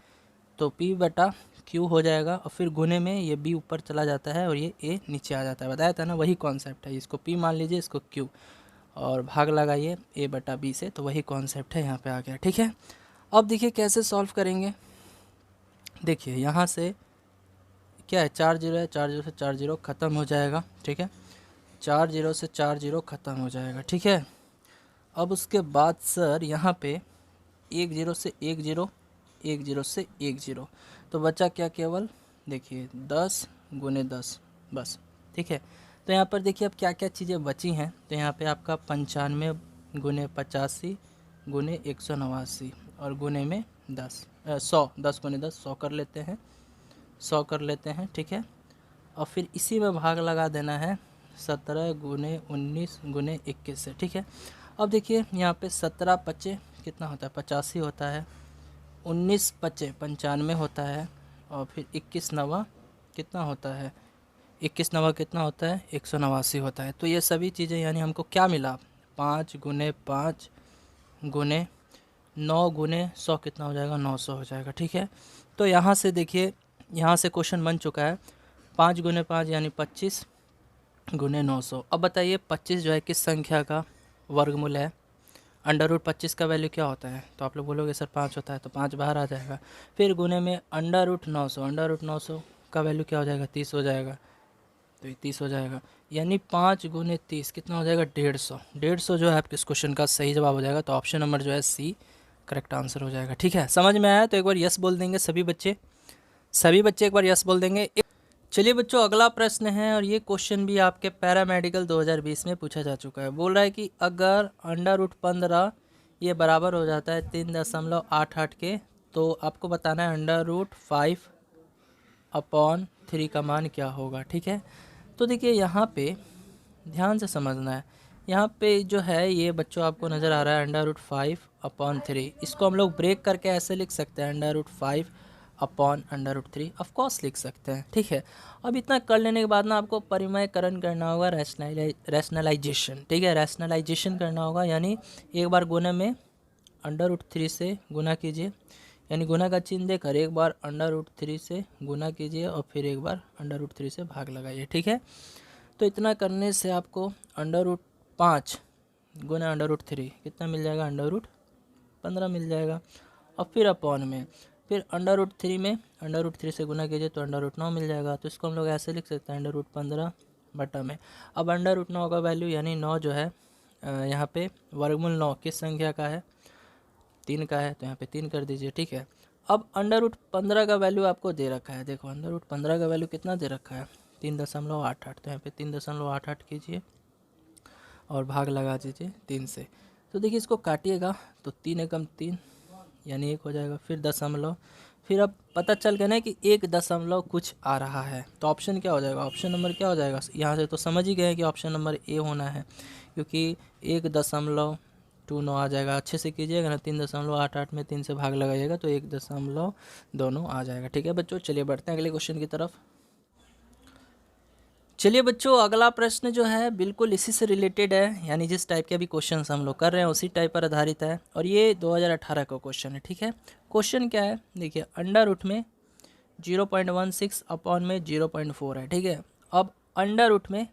तो p/q हो जाएगा, और फिर गुने में ये b ऊपर चला जाता है और ये a नीचे आ जाता है, बताया था ना, वही कॉन्सेप्ट है। इसको p मान लीजिए, इसको q, और भाग लगाइए a/b से, तो वही कॉन्सेप्ट है, यहाँ पे आ गया। ठीक है, अब देखिए कैसे सॉल्व करेंगे, देखिए यहाँ से क्या है 4 0 है, 4 0 से 4 0 ख़त्म हो जाएगा। ठीक है, 4 0 से 4 0 ख़त्म हो जाएगा। ठीक है, अब उसके बाद सर यहाँ पे 1 0 से 1 0, 1 0 से 1 0, तो बचा क्या, केवल देखिए 10 गुने 10 बस। ठीक है, तो यहाँ पर देखिए अब क्या क्या चीज़ें बची हैं, तो यहाँ पे आपका 95 गुने 85 गुने 189 और गुने में 10 100, 10 गुने 10 100 कर लेते हैं, 100 कर लेते हैं। ठीक है, और फिर इसी में भाग लगा देना है 17 गुने 19 गुने 21 से। ठीक है, अब देखिए यहाँ पे 17 पचे कितना होता है 85 होता है, 19 पचे 95 होता है, और फिर 21 नवा कितना होता है, 21 नवा कितना होता है 189 होता है। तो ये सभी चीज़ें यानी हमको क्या मिला, 5 गुने 5 गुने 9 गुने 100 कितना हो जाएगा 900 हो जाएगा। ठीक है, तो यहाँ से देखिए, यहाँ से क्वेश्चन बन चुका है, 5 गुने 5 यानी 25 गुने 900। अब बताइए 25 जो है किस संख्या का वर्गमूल है, अंडर रूट 25 का वैल्यू क्या होता है, तो आप लोग बोलोगे सर 5 होता है, तो 5 बाहर आ जाएगा। फिर गुने में अंडर रूट 900, अंडर रूट 900 का वैल्यू क्या हो जाएगा 30 हो जाएगा, तो ये 30 हो जाएगा, यानी 5 गुने 30 कितना हो जाएगा 150। 150 जो है आपके इस क्वेश्चन का सही जवाब हो जाएगा, तो ऑप्शन नंबर जो है सी करेक्ट आंसर हो जाएगा। ठीक है, समझ में आया तो एक बार यस बोल देंगे सभी बच्चे एक बार यस बोल देंगे। चलिए बच्चों, अगला प्रश्न है और ये क्वेश्चन भी आपके पैरामेडिकल 2020 में पूछा जा चुका है। बोल रहा है कि अगर √15 ये बराबर हो जाता है 3.88 के, तो आपको बताना है √5/3 का मान क्या होगा। ठीक है, तो देखिए यहाँ पे ध्यान से समझना है। यहाँ पे जो है ये बच्चों आपको नज़र आ रहा है √5/3, इसको हम लोग ब्रेक करके ऐसे लिख सकते हैं √5/√3 ऑफकोर्स लिख सकते हैं। ठीक है, अब इतना कर लेने के बाद ना आपको परिमयकरण करना होगा, रैशनलाइजेशन। ठीक है, रैशनलाइजेशन करना होगा, यानी एक बार गुना में √3 से गुना कीजिए, यानी गुना का चिन्ह देकर एक बार √3 से गुना कीजिए और फिर एक बार √3 से भाग लगाइए। ठीक है, तो इतना करने से आपको √5 गुना √3 कितना मिल जाएगा, √15 मिल जाएगा। और फिर अपॉन में फिर √3 में √3 से गुना कीजिए तो √9 मिल जाएगा। तो इसको हम लोग ऐसे लिख सकते हैं √15 बटा में। अब √9 का वैल्यू यानी 9 जो है यहाँ पे वर्गमूल 9 किस संख्या का है, 3 का है, तो यहाँ पे 3 कर दीजिए। ठीक है, अब √15 का वैल्यू आपको दे रखा है, देखो √15 का वैल्यू कितना दे रखा है, 3.88। तो यहाँ पे 3.88 कीजिए और भाग लगा दीजिए 3 से। तो देखिए इसको काटिएगा तो 3 एकम 3 यानी 1 हो जाएगा, फिर दशमलव, फिर अब पता चल गया ना कि 1 दशमलव कुछ आ रहा है, तो ऑप्शन क्या हो जाएगा, ऑप्शन नंबर क्या हो जाएगा। यहाँ से तो समझ ही गए कि ऑप्शन नंबर ए होना है, क्योंकि 1.29 आ जाएगा। अच्छे से कीजिएगा ना, 3.88 में 3 से भाग लगाइएगा तो 1.2 आ जाएगा। ठीक है बच्चों, चलिए बढ़ते हैं अगले क्वेश्चन की तरफ। चलिए बच्चों, अगला प्रश्न जो है बिल्कुल इसी से रिलेटेड है, यानी जिस टाइप के अभी क्वेश्चन हम लोग कर रहे हैं उसी टाइप पर आधारित है, और ये 2018 का क्वेश्चन है। ठीक है, क्वेश्चन क्या है देखिए, अंडर रूट में 0.16 अपॉन में 0.4 है। ठीक है, अब अंडर रूट में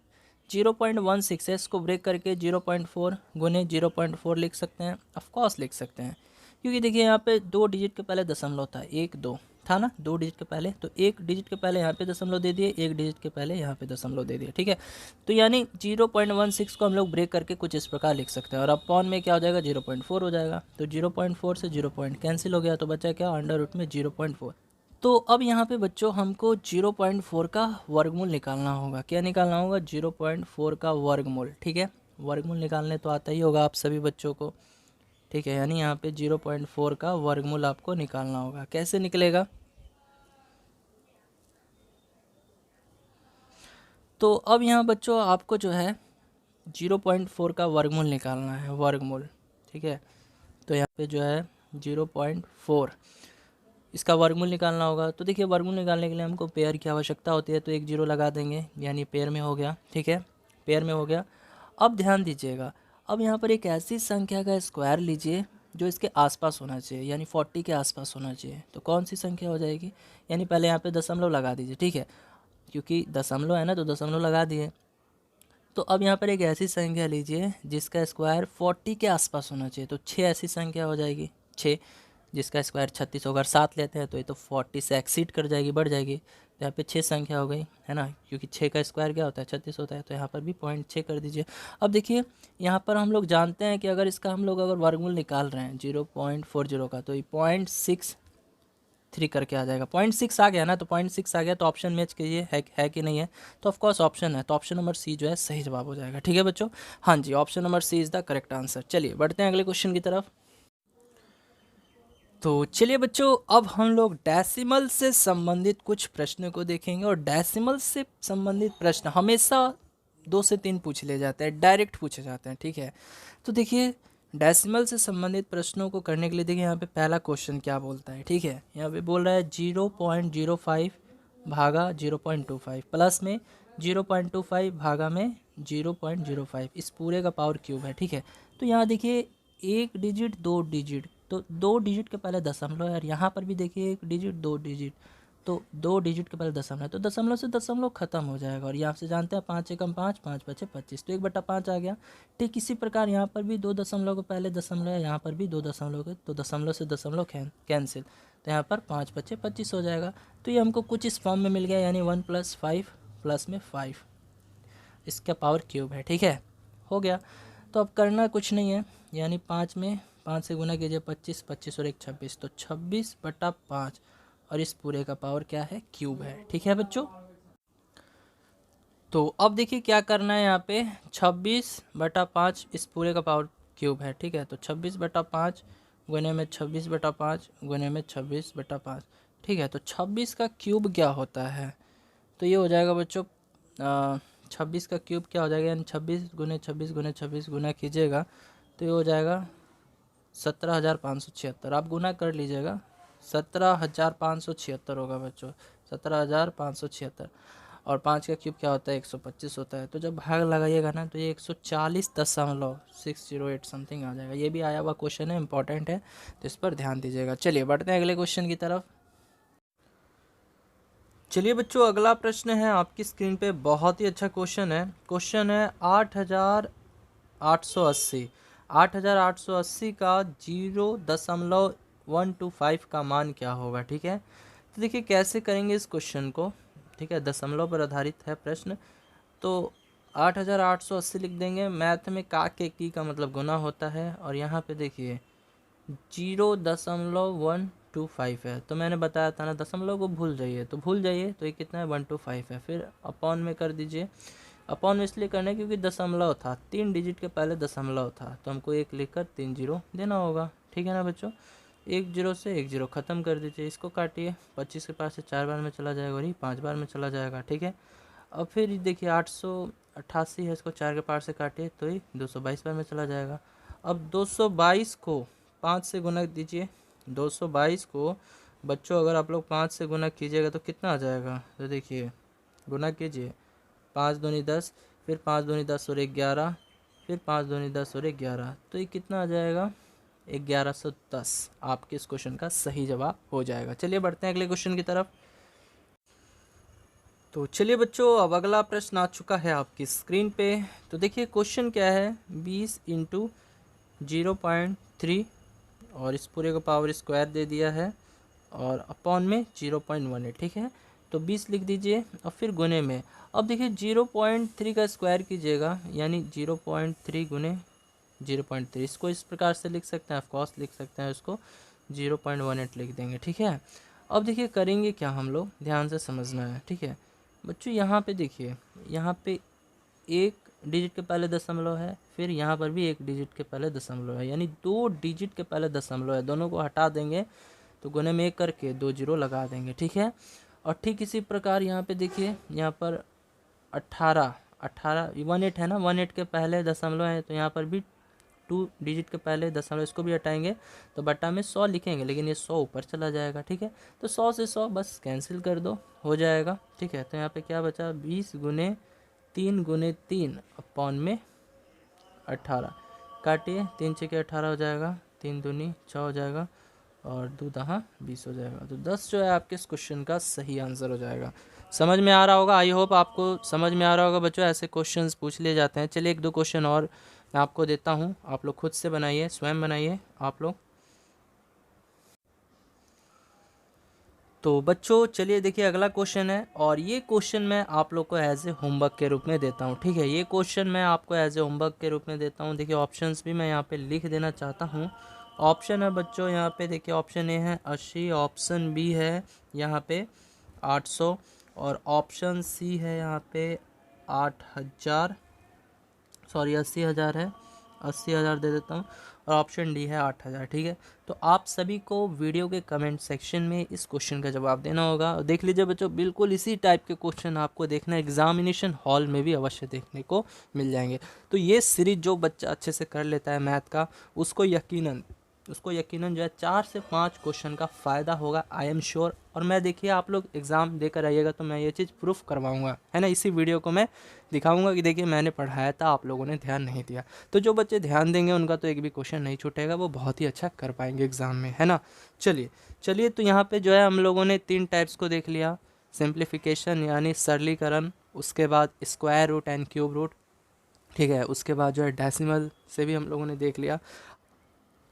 0.16 है, इसको ब्रेक करके 0.4 गुने 0.4 लिख सकते हैं, ऑफकोर्स लिख सकते हैं, क्योंकि देखिए यहाँ पे 2 डिजिट के पहले दशमलव था, 1 2 था ना, 2 डिजिट के पहले, तो 1 डिजिट के पहले यहाँ पे दशमलव दे दिए, 1 डिजिट के पहले यहाँ पे दशमलव दे दिए। ठीक है, तो यानी 0.16 को हम लोग ब्रेक करके कुछ इस प्रकार लिख सकते हैं, और अपॉन में क्या हो जाएगा, 0.4 हो जाएगा। तो 0.4 से 0 पॉइंट कैंसिल हो गया, तो बचा क्या, अंडर रूट में 0.4। तो अब यहाँ पे बच्चों हमको 0.4 का वर्गमूल निकालना होगा। क्या निकालना होगा, 0.4 का वर्गमूल। ठीक है, वर्गमूल निकालने तो आता ही होगा आप सभी बच्चों को। ठीक है, यानी यहाँ पे 0.4 का वर्गमूल आपको निकालना होगा। कैसे निकलेगा, तो अब यहाँ बच्चों आपको जो है 0.4 का वर्गमूल निकालना है, वर्गमूल। ठीक है, तो यहाँ पे जो है 0.4 इसका वर्गमूल निकालना होगा। तो देखिए वर्गमूल निकालने के लिए हमको पेयर की आवश्यकता होती है, तो 1 0 लगा देंगे, यानी पेयर में हो गया। ठीक है, पेयर में हो गया। अब ध्यान दीजिएगा, अब यहाँ पर एक ऐसी संख्या का स्क्वायर लीजिए जो इसके आसपास होना चाहिए, यानी 40 के आसपास होना चाहिए। तो कौन सी संख्या हो जाएगी, यानी पहले यहाँ पे दशमलव लगा दीजिए। ठीक है, क्योंकि दशमलव है ना, तो दशमलव लगा दिए। तो अब यहाँ पर एक ऐसी संख्या लीजिए जिसका स्क्वायर 40 के आसपास होना चाहिए, तो 6 ऐसी संख्या हो जाएगी, 6 जिसका स्क्वायर 36 होगा। 7 लेते हैं तो ये तो 40 से एक्सीड कर जाएगी, बढ़ जाएगी। तो यहाँ पे 6 संख्या हो गई है ना, क्योंकि 6 का स्क्वायर क्या होता है, 36 होता है। तो यहाँ पर भी 0.6 कर दीजिए। अब देखिए यहाँ पर हम लोग जानते हैं कि अगर इसका हम लोग अगर वर्गमूल निकाल रहे हैं 0.40 का, तो ये 0.63 करके आ जाएगा। 0.6 आ गया ना, तो 0.6 आ गया, तो ऑप्शन मैच कीजिए है कि नहीं है, तो ऑफकोर्स ऑप्शन है, तो ऑप्शन नंबर सी जो है सही जवाब हो जाएगा। ठीक है बच्चों, हाँ जी, option number C is the correct answer. चलिए बढ़ते हैं अगले क्वेश्चन की तरफ। तो चलिए बच्चों, अब हम लोग डेसिमल से संबंधित कुछ प्रश्नों को देखेंगे, और डेसिमल से संबंधित प्रश्न हमेशा 2 से 3 पूछ ले जाते हैं, डायरेक्ट पूछे जाते हैं। ठीक है, तो देखिए डेसिमल से संबंधित प्रश्नों को करने के लिए देखिए यहाँ पे पहला क्वेश्चन क्या बोलता है। ठीक है, यहाँ पे बोल रहा है 0.05 भागा 0.25 प्लस में 0.25 भागा में 0.05, इस पूरे का पावर क्यूब है। ठीक है, तो यहाँ देखिए 1 डिजिट 2 डिजिट, तो 2 डिजिट के पहले दशमलव है, और यहाँ पर भी देखिए 1 डिजिट 2 डिजिट, तो 2 डिजिट के पहले दशमलव है, तो दशमलव से दशमलव खत्म हो जाएगा। और यहाँ से जानते हैं 5 एकम 5, 5 5 25, तो 1/5 आ गया। ठीक इसी प्रकार यहाँ पर भी 2 दशमलव के पहले दशमलव है, यहाँ पर भी 2 दशमलव के, तो दशमलव से दशमलव कैंसिल, तो यहाँ पर 5 5 25 हो जाएगा। तो ये हमको कुछ इस फॉर्म में मिल गया, यानी 1 + 5 प्लस में 5, इसका पावर क्यूब है। ठीक है, हो गया। तो अब करना कुछ नहीं है, यानी 5 में 5 से गुना कीजिए 25, 25 और 1 26, तो 26/5 और इस पूरे का पावर क्या है, क्यूब है। ठीक है बच्चों, तो अब देखिए क्या करना है यहाँ पे, 26/5 इस पूरे का पावर क्यूब है। ठीक है, तो 26/5 गुने में 26/5 गुने में 26/5। ठीक है, तो 26 का क्यूब क्या होता है, तो ये हो जाएगा बच्चों 26 का क्यूब क्या हो जाएगा, यानी 26 गुना कीजिएगा तो ये हो जाएगा 17,576। आप गुना कर लीजिएगा, 17,576 होगा बच्चों, 17,576। और 5 का क्यूब क्या होता है, 125 होता है। तो जब भाग लगाइएगा ना तो ये 140.608 समथिंग आ जाएगा। ये भी आया हुआ क्वेश्चन है, इंपॉर्टेंट है, तो इस पर ध्यान दीजिएगा। चलिए बढ़ते हैं अगले क्वेश्चन की तरफ। चलिए बच्चों, अगला प्रश्न है आपकी स्क्रीन पे, बहुत ही अच्छा क्वेश्चन है। क्वेश्चन है 8,880 8,880 का 0.125 का मान क्या होगा। ठीक है, तो देखिए कैसे करेंगे इस क्वेश्चन को। ठीक है, दशमलव पर आधारित है प्रश्न। तो 8,880 लिख देंगे। मैथ में का के की का मतलब गुना होता है, और यहाँ पे देखिए 0.125 है। तो मैंने बताया था ना, दशमलव को भूल जाइए, तो भूल जाइए, तो ये कितना है 125 है। फिर अपॉन में कर दीजिए। अपॉन में इसलिए करना है क्योंकि दशमलव था, 3 डिजिट के पहले दशमलव था, तो हमको 1 लिखकर 3 जीरो देना होगा। ठीक है ना बच्चों, 1 जीरो से 1 जीरो ख़त्म कर दीजिए। इसको काटिए, 25 के पास से 4 बार में चला जाएगा और ये 5 बार में चला जाएगा। ठीक है, अब फिर देखिए 888 है, इसको 4 के पार से काटिए तो ये 222 बार में चला जाएगा। अब 222 को 5 से गुना दीजिए। 222 को बच्चों अगर आप लोग 5 से गुना कीजिएगा तो कितना आ जाएगा, तो देखिए गुना कीजिए, 5 दूनी 10, फिर 5 दूनी 10 और 11, फिर 5 दूनी 10 और 11, तो ये कितना आ जाएगा, 1110। आपके इस क्वेश्चन का सही जवाब हो जाएगा। चलिए बढ़ते हैं अगले क्वेश्चन की तरफ। तो चलिए बच्चों, अब अगला प्रश्न आ चुका है आपकी स्क्रीन पे। तो देखिए क्वेश्चन क्या है, 20 इंटू 0.3 और इस पूरे का पावर स्क्वायर दे दिया है, और अपॉन में 0.18। ठीक है, तो 20 लिख दीजिए और फिर गुने में। अब देखिए 0.3 का स्क्वायर कीजिएगा, यानी 0.3 गुने 0.3, इसको इस प्रकार से लिख सकते हैं, ऑफकोर्स लिख सकते हैं, इसको 0.18 लिख देंगे। ठीक है, अब देखिए करेंगे क्या हम लोग, ध्यान से समझना है। ठीक है बच्चों, यहाँ पे देखिए, यहाँ पे 1 डिजिट के पहले दशमलव है, फिर यहाँ पर भी 1 डिजिट के पहले दशमलव है, यानी 2 डिजिट के पहले दशमलव है। दोनों को हटा देंगे तो गुने में 1 करके 2 जीरो लगा देंगे। ठीक है, और ठीक इसी प्रकार यहाँ पे देखिए, यहाँ पर 18 18 है ना, 18 के पहले दशमलव है, तो यहाँ पर भी 2 डिजिट के पहले दशमलव, इसको भी हटाएंगे तो बट्टा में 100 लिखेंगे, लेकिन ये 100 ऊपर चला जाएगा। ठीक है, तो 100 से 100 बस कैंसिल कर दो, हो जाएगा। ठीक है, तो यहाँ पे क्या बचा, 20 गुने 3 अपॉन में 18, काटिए, 3 छः के 18 हो जाएगा, 3 दूनी 6 हो जाएगा, और 2 दहा 20 हो जाएगा। तो 10 जो है आपके इस क्वेश्चन का सही आंसर हो जाएगा। समझ में आ रहा होगा, आई होप आपको समझ में आ रहा होगा बच्चों, ऐसे क्वेश्चंस पूछ लिए जाते हैं। चलिए 1-2 क्वेश्चन और मैं आपको देता हूँ, आप लोग खुद से बनाइए, स्वयं बनाइए आप लोग। तो बच्चों चलिए देखिए अगला क्वेश्चन है, और ये क्वेश्चन मैं आप लोग को एज ए होमवर्क के रूप में देता हूँ। ठीक है, ये क्वेश्चन मैं आपको एज ए होमवर्क के रूप में देता हूँ। देखिए ऑप्शंस भी मैं यहाँ पे लिख देना चाहता हूँ। ऑप्शन है बच्चों यहाँ पे, देखिए ऑप्शन ए है 80, ऑप्शन बी है यहाँ पे 800, और ऑप्शन सी है यहाँ पे 8,000, सॉरी 80,000 है, 80,000 दे देता हूँ, और ऑप्शन डी है 8,000। ठीक है, तो आप सभी को वीडियो के कमेंट सेक्शन में इस क्वेश्चन का जवाब देना होगा। और देख लीजिए बच्चों, बिल्कुल इसी टाइप के क्वेश्चन आपको देखना एग्जामिनेशन हॉल में भी अवश्य देखने को मिल जाएंगे। तो ये सीरीज जो बच्चा अच्छे से कर लेता है मैथ का, उसको यकीनन जो है 4 से 5 क्वेश्चन का फ़ायदा होगा, आई एम श्योर। और मैं देखिए आप लोग एग्ज़ाम देकर आइएगा तो मैं ये चीज़ प्रूफ करवाऊंगा, है ना। इसी वीडियो को मैं दिखाऊंगा कि देखिए मैंने पढ़ाया था, आप लोगों ने ध्यान नहीं दिया। तो जो बच्चे ध्यान देंगे उनका तो एक भी क्वेश्चन नहीं छूटेगा, वो बहुत ही अच्छा कर पाएंगे एग्ज़ाम में, है ना। चलिए तो यहाँ पे जो है हम लोगों ने 3 टाइप्स को देख लिया, सिंप्लीफिकेशन यानी सरलीकरण, उसके बाद square root and cube root. ठीक है, उसके बाद जो है डेसिमल से भी हम लोगों ने देख लिया।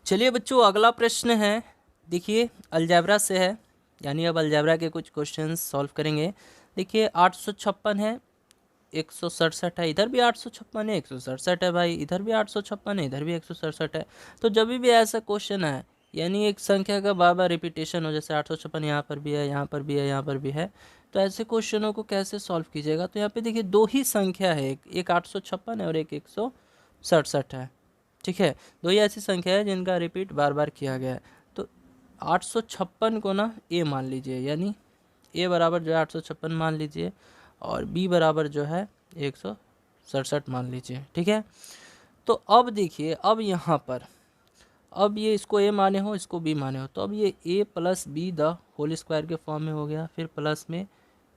चलिए बच्चों अगला प्रश्न है, देखिए अलजेब्रा से है, यानी अब अलजेब्रा के कुछ क्वेश्चंस सॉल्व करेंगे। देखिए 856 है, 167 है, इधर भी 856 है, 167 है भाई, इधर भी 856 है, इधर भी 167 है। तो जब भी ऐसा क्वेश्चन है, यानी एक संख्या का बार बार रिपीटेशन हो, जैसे 856 यहाँ पर भी है, यहाँ पर भी है, यहाँ पर भी है, तो ऐसे क्वेश्चनों को कैसे सॉल्व कीजिएगा? तो यहाँ पे देखिए दो ही संख्या है, एक 856 है और एक 167 है, ठीक है। दो ही ऐसी संख्या है जिनका रिपीट बार बार किया गया है। तो 856 को ना ए मान लीजिए, यानी ए बराबर जो है 856 मान लीजिए, और बी बराबर जो है 167 मान लीजिए, ठीक है। तो अब देखिए, अब यहाँ पर अब ये इसको ए माने हो, इसको बी माने हो, तो अब ये A plus B the whole square के फॉर्म में हो गया, फिर प्लस में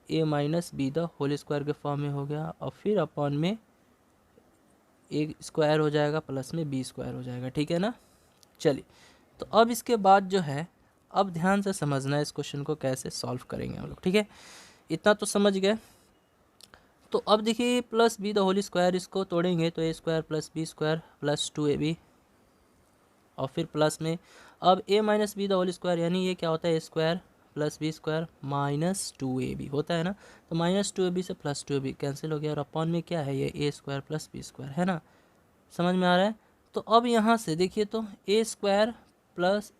A minus B the whole square के फॉर्म में हो गया, और फिर अपॉन में ए स्क्वायर हो जाएगा, प्लस में बी स्क्वायर हो जाएगा, ठीक है ना। चलिए, तो अब इसके बाद जो है, अब ध्यान से समझना है इस क्वेश्चन को कैसे सॉल्व करेंगे हम लोग, ठीक है। इतना तो समझ गए। तो अब देखिए plus B the whole square, इसको तोड़ेंगे तो A square plus B square plus 2ab, और फिर प्लस में अब A minus B the whole square, यानी ये क्या होता है, A square plus B square minus 2ab होता है ना। तो माइनस 2ab से प्लस 2ab कैंसिल हो गया, और अपॉन में क्या है, ये ए स्क्वायर प्लस बी स्क्वायर है ना। समझ में आ रहा है? तो अब यहाँ से देखिए, तो A square plus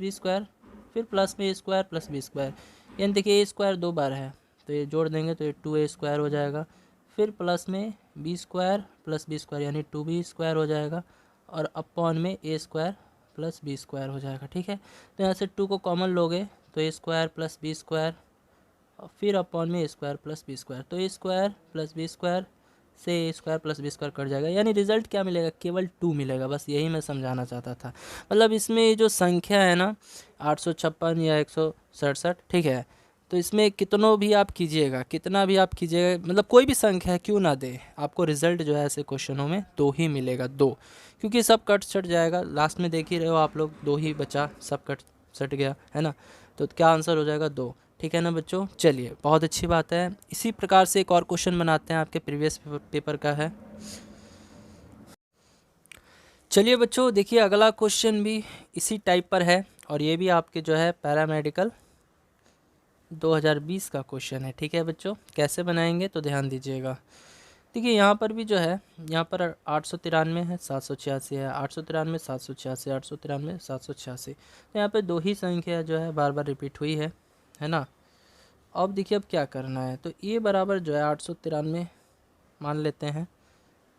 B square, फिर प्लस में A square plus B square, यानी देखिए ए स्क्वायर 2 बार है, तो ये जोड़ देंगे तो ये 2a स्क्वायर हो जाएगा, फिर प्लस में B square plus B square यानी 2b स्क्वायर हो जाएगा, और अपॉन में A square plus B square हो जाएगा, ठीक है। तो यहाँ से 2 को कॉमन लोगे तो A square plus B square, और फिर अपॉन में A square plus B square, तो A square plus B square से A square plus B square cut जाएगा, यानी रिजल्ट क्या मिलेगा, केवल 2 मिलेगा। बस यही मैं समझाना चाहता था। मतलब इसमें ये जो संख्या है ना 856 या 167, ठीक है, तो इसमें कितनों भी आप कीजिएगा, कितना भी आप कीजिएगा, मतलब कोई भी संख्या क्यों ना दे, आपको रिजल्ट जो है ऐसे क्वेश्चनों में 2 ही मिलेगा, 2, क्योंकि सब कट सट जाएगा। लास्ट में देख ही रहे हो आप लोग, 2 ही बचा, सब कट सट गया है ना। तो क्या आंसर हो जाएगा, 2, ठीक है ना बच्चों। चलिए, बहुत अच्छी बात है। इसी प्रकार से एक और क्वेश्चन बनाते हैं, आपके प्रीवियस पेपर का है। चलिए बच्चों, देखिए अगला क्वेश्चन भी इसी टाइप पर है, और ये भी आपके जो है पैरामेडिकल 2020 का क्वेश्चन है, ठीक है बच्चों। कैसे बनाएंगे तो ध्यान दीजिएगा। देखिए यहाँ पर भी जो है, यहाँ पर 893 है, 786 है, 893 786, 893 786, तो यहाँ पे 2 ही संख्या जो है बार बार रिपीट हुई है ना। अब देखिए अब क्या करना है, तो ए बराबर जो है 893 मान लेते हैं,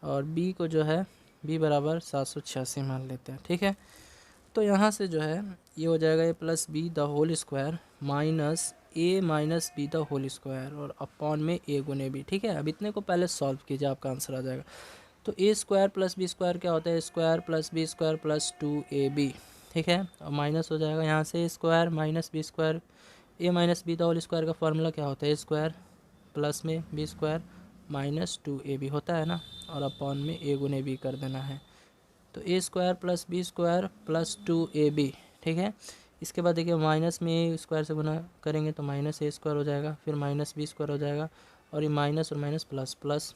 और बी को जो है बी बराबर 786 मान लेते हैं, ठीक है। तो यहाँ से जो है ये हो जाएगा A plus B the whole square minus A minus B the whole square, और अपॉन में ए गुने बी, ठीक है। अब इतने को पहले सॉल्व कीजिए, आपका आंसर आ जाएगा। तो A square plus B square क्या होता है, square plus B square plus 2ab, ठीक है, और माइनस हो जाएगा यहाँ से square minus B square, A minus B the whole square का फार्मूला क्या होता है, स्क्वायर प्लस में बी स्क्वायर माइनस 2ab होता है ना, और अपॉन में ए गुने बी कर देना है। तो A square plus B square plus 2ab, ठीक है। इसके बाद देखिए माइनस में ए स्क्वायर से गुना करेंगे तो माइनस ए स्क्वायर हो जाएगा, फिर माइनस बी स्क्वायर हो जाएगा, और ये माइनस और माइनस प्लस प्लस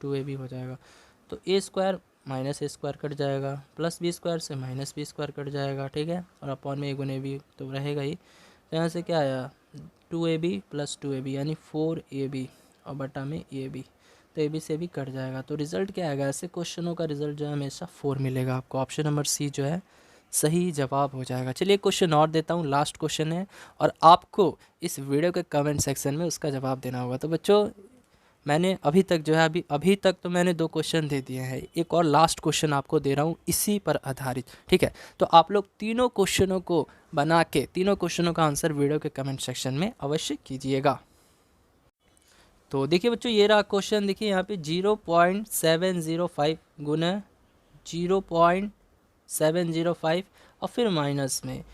2ab हो जाएगा। तो A square minus A square cut जाएगा, प्लस बी स्क्वायर से माइनस बी स्क्वायर कट जाएगा, ठीक है, और अपॉन में ए गुने बी तो रहेगा ही। तो यहाँ से क्या आया, 2ab प्लस 2ab यानी 4ab, और बटा में ab, तो ए बी से भी कट जाएगा। तो रिज़ल्ट क्या आएगा, ऐसे क्वेश्चनों का रिज़ल्ट जो है हमेशा 4 मिलेगा आपको। ऑप्शन नंबर सी जो है सही जवाब हो जाएगा। चलिए क्वेश्चन और देता हूँ, लास्ट क्वेश्चन है, और आपको इस वीडियो के कमेंट सेक्शन में उसका जवाब देना होगा। तो बच्चों, मैंने अभी तक जो है अभी तक तो मैंने 2 क्वेश्चन दे दिए हैं, एक और लास्ट क्वेश्चन आपको दे रहा हूँ इसी पर आधारित, ठीक है। तो आप लोग तीनों क्वेश्चनों को बना के तीनों क्वेश्चनों का आंसर वीडियो के कमेंट सेक्शन में अवश्य कीजिएगा। तो देखिए बच्चों, ये रहा क्वेश्चन। देखिए यहाँ पे 0.705 गुना 0.705, और फिर माइनस में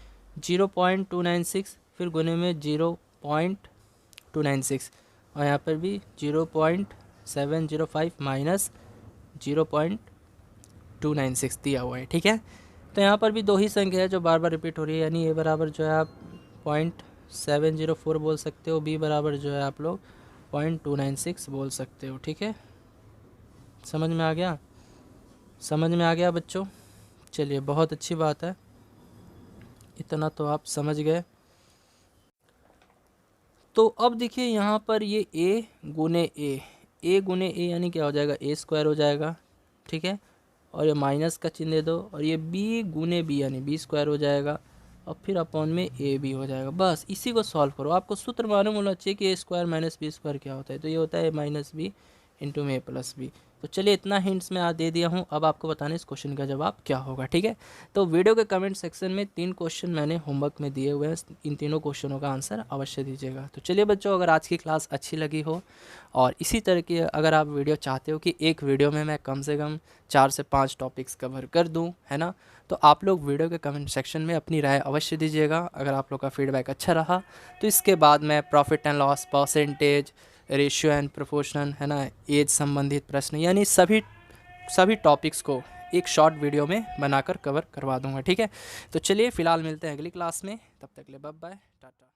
0.296, फिर गुने में 0.296, और यहाँ पर भी 0.705 माइनस 0.296 दिया हुआ है, ठीक है। तो यहाँ पर भी 2 ही संख्या है जो बार बार रिपीट हो रही है, यानी ए बराबर जो है आप 0.704 बोल सकते हो, बी बराबर जो है आप लोग 0.296 बोल सकते हो, ठीक है। समझ में आ गया, समझ में आ गया बच्चों। चलिए, बहुत अच्छी बात है, इतना तो आप समझ गए। तो अब देखिए यहाँ पर ये a गुने a, ए गुने ए यानी क्या हो जाएगा, ए स्क्वायर हो जाएगा, ठीक है। और ये माइनस का चिन्ह दे दो, और ये बी गुने बी यानी बी स्क्वायर हो जाएगा, और फिर अपॉन में ए बी हो जाएगा। बस इसी को सॉल्व करो। आपको सूत्र मालूम होना चाहिए कि ए स्क्वायर माइनस बी स्क्वायर क्या होता है, तो ये होता है ए माइनस बी इंटू में ए प्लस बी। तो चलिए इतना हिंट्स मैं आज दे दिया हूँ, अब आपको बताना इस क्वेश्चन का जवाब क्या होगा, ठीक है। तो वीडियो के कमेंट सेक्शन में 3 क्वेश्चन मैंने होमवर्क में दिए हुए हैं, इन तीनों क्वेश्चनों का आंसर अवश्य दीजिएगा। तो चलिए बच्चों, अगर आज की क्लास अच्छी लगी हो और इसी तरह की अगर आप वीडियो चाहते हो कि एक वीडियो में मैं कम से कम 4 से 5 टॉपिक्स कवर कर दूं, है ना, तो आप लोग वीडियो के कमेंट सेक्शन में अपनी राय अवश्य दीजिएगा। अगर आप लोग का फीडबैक अच्छा रहा तो इसके बाद मैं profit and loss, percentage, ratio and proportion, है ना, एज संबंधित प्रश्न, यानी सभी टॉपिक्स को एक शॉर्ट वीडियो में बनाकर कवर करवा दूंगा, ठीक है। तो चलिए फिलहाल मिलते हैं अगली क्लास में, तब तक के लिए बाय बाय, टाटा।